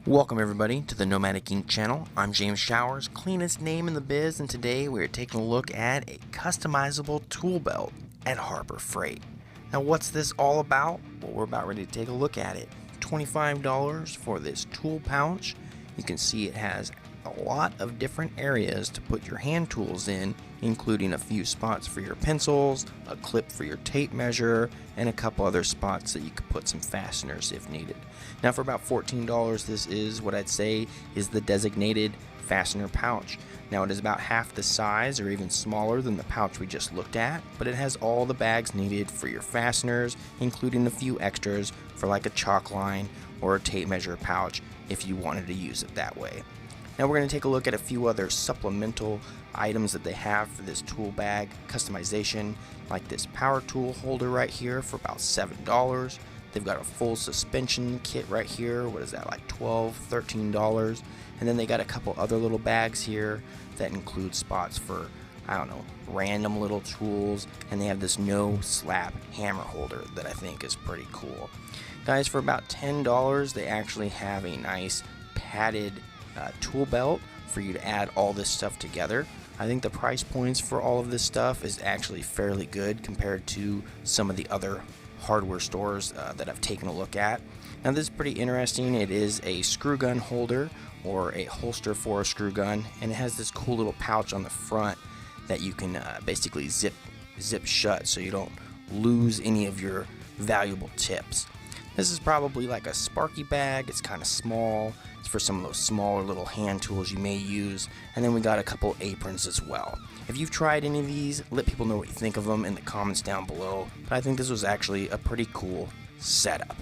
Welcome everybody to the Nomadic Ink channel. I'm James Showers, cleanest name in the biz, and today we're taking a look at a customizable tool belt at Harbor Freight. Now what's this all about? Well, we're about ready to take a look at it. $25 for this tool pouch. You can see it has a lot of different areas to put your hand tools in, including a few spots for your pencils, a clip for your tape measure, and a couple other spots that you could put some fasteners if needed. Now for about $14, this is what I'd say is the designated fastener pouch. Now it is about half the size or even smaller than the pouch we just looked at, but it has all the bags needed for your fasteners, including a few extras for like a chalk line or a tape measure pouch if you wanted to use it that way. Now we're going to take a look at a few other supplemental items that they have for this tool bag customization, like this power tool holder right here for about $7. They've got a full suspension kit right here. What is that, like $12, $13? And then they got a couple other little bags here that include spots for, I don't know, random little tools. And they have this no slap hammer holder that I think is pretty cool. Guys, for about $10, they actually have a nice padded tool belt for you to add all this stuff together. I think the price points for all of this stuff is actually fairly good compared to some of the other hardware stores that I've taken a look at. Now this is pretty interesting. It is a screw gun holder or a holster for a screw gun, and it has this cool little pouch on the front that you can basically zip shut so you don't lose any of your valuable tips. This is probably like a Sparky bag. It's kind of small. It's for some of those smaller little hand tools you may use. And then we got a couple aprons as well. If you've tried any of these, let people know what you think of them in the comments down below. But I think this was actually a pretty cool setup.